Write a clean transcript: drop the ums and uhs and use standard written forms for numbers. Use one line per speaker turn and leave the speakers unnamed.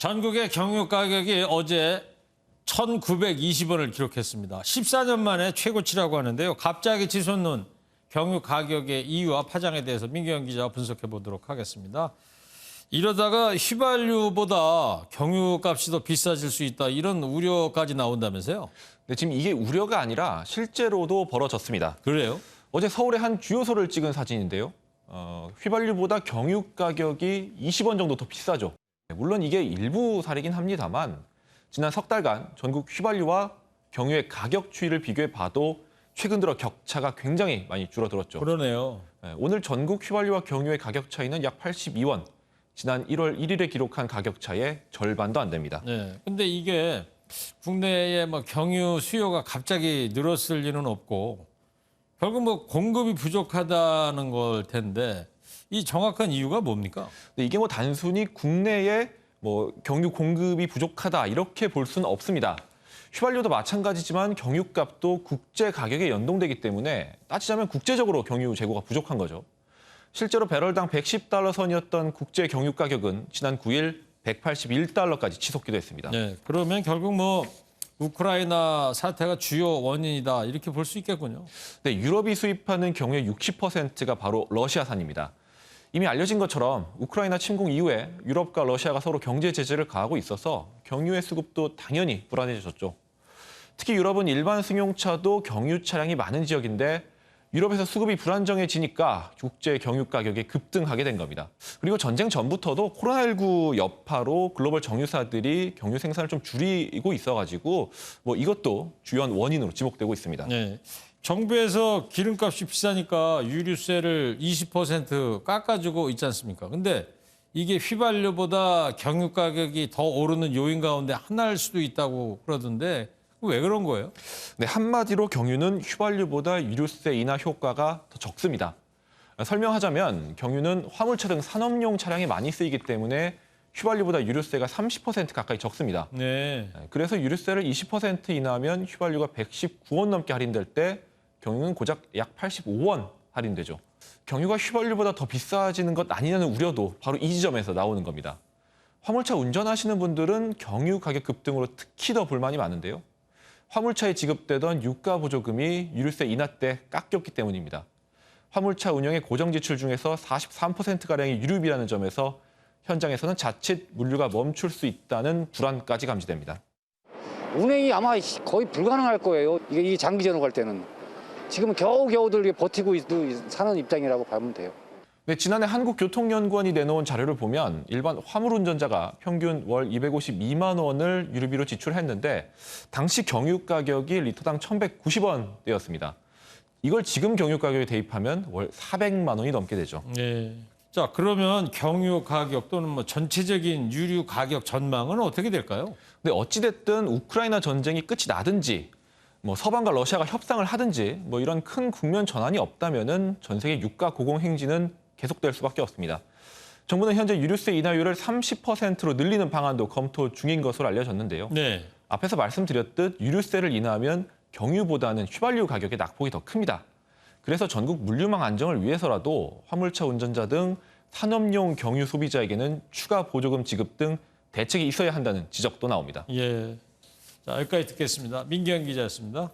전국의 경유 가격이 어제 1,920원을 기록했습니다. 14년 만에 최고치라고 하는데요. 갑자기 치솟는 경유 가격의 이유와 파장에 대해서 민경현 기자와 분석해 보도록 하겠습니다. 이러다가 휘발유보다 경유값이 더 비싸질 수 있다, 이런 우려까지 나온다면서요?
네, 지금 이게 우려가 아니라 실제로도 벌어졌습니다.
그래요?
어제 서울의 한 주유소를 찍은 사진인데요. 휘발유보다 경유 가격이 20원 정도 더 비싸죠. 물론 이게 일부 사례긴 합니다만 지난 석 달간 전국 휘발유와 경유의 가격 추이를 비교해 봐도 최근 들어 격차가 굉장히 많이 줄어들었죠.
그러네요.
오늘 전국 휘발유와 경유의 가격 차이는 약 82원. 지난 1월 1일에 기록한 가격 차이의 절반도 안 됩니다.
네. 근데 이게 국내에 경유 수요가 갑자기 늘었을 리는 없고 결국 공급이 부족하다는 걸 텐데 이 정확한 이유가 뭡니까?
근데 이게 단순히 국내에 경유 공급이 부족하다 이렇게 볼 수는 없습니다. 휘발유도 마찬가지지만 경유값도 국제 가격에 연동되기 때문에 따지자면 국제적으로 경유 재고가 부족한 거죠. 실제로 배럴당 110달러 선이었던 국제 경유 가격은 지난 9일 181달러까지 치솟기도 했습니다.
네, 그러면 결국 우크라이나 사태가 주요 원인이다, 이렇게 볼 수 있겠군요.
네, 유럽이 수입하는 경유의 60%가 바로 러시아산입니다. 이미 알려진 것처럼 우크라이나 침공 이후에 유럽과 러시아가 서로 경제 제재를 가하고 있어서 경유의 수급도 당연히 불안해졌죠. 특히 유럽은 일반 승용차도 경유 차량이 많은 지역인데 유럽에서 수급이 불안정해지니까 국제 경유 가격이 급등하게 된 겁니다. 그리고 전쟁 전부터도 코로나19 여파로 글로벌 정유사들이 경유 생산을 좀 줄이고 있어가지고 이것도 주요한 원인으로 지목되고 있습니다.
네. 정부에서 기름값이 비싸니까 유류세를 20% 깎아주고 있지 않습니까? 근데 이게 휘발유보다 경유 가격이 더 오르는 요인 가운데 하나일 수도 있다고 그러던데 왜 그런 거예요?
네, 한마디로 경유는 휘발유보다 유류세 인하 효과가 더 적습니다. 설명하자면 경유는 화물차 등 산업용 차량에 많이 쓰이기 때문에 휘발유보다 유류세가 30% 가까이 적습니다.
네.
그래서 유류세를 20% 인하하면 휘발유가 119원 넘게 할인될 때 경유는 고작 약 85원 할인되죠. 경유가 휘발유보다 더 비싸지는 것 아니냐는 우려도 바로 이 지점에서 나오는 겁니다. 화물차 운전하시는 분들은 경유 가격 급등으로 특히 더 불만이 많은데요. 화물차에 지급되던 유가 보조금이 유류세 인하 때 깎였기 때문입니다. 화물차 운영의 고정 지출 중에서 43%가량이 유류비라는 점에서 현장에서는 자칫 물류가 멈출 수 있다는 불안까지 감지됩니다.
운행이 아마 거의 불가능할 거예요. 이게 장기전으로 갈 때는. 지금은 겨우겨우들 버티고 사는 입장이라고 보면 돼요.
네, 지난해 한국교통연구원이 내놓은 자료를 보면 일반 화물 운전자가 평균 월 252만 원을 유류비로 지출했는데 당시 경유 가격이 리터당 1,190원대였습니다. 이걸 지금 경유 가격에 대입하면 월 400만 원이 넘게 되죠.
네. 자, 그러면 경유 가격 또는 전체적인 유류 가격 전망은 어떻게 될까요?
근데 어찌됐든 우크라이나 전쟁이 끝이 나든지 서방과 러시아가 협상을 하든지 이런 큰 국면 전환이 없다면은 전 세계 유가 고공 행진은 계속될 수밖에 없습니다. 정부는 현재 유류세 인하율을 30%로 늘리는 방안도 검토 중인 것으로 알려졌는데요.
네.
앞에서 말씀드렸듯 유류세를 인하하면 경유보다는 휘발유 가격의 낙폭이 더 큽니다. 그래서 전국 물류망 안정을 위해서라도 화물차 운전자 등 산업용 경유 소비자에게는 추가 보조금 지급 등 대책이 있어야 한다는 지적도 나옵니다.
예. 자, 여기까지 듣겠습니다. 민경현 기자였습니다.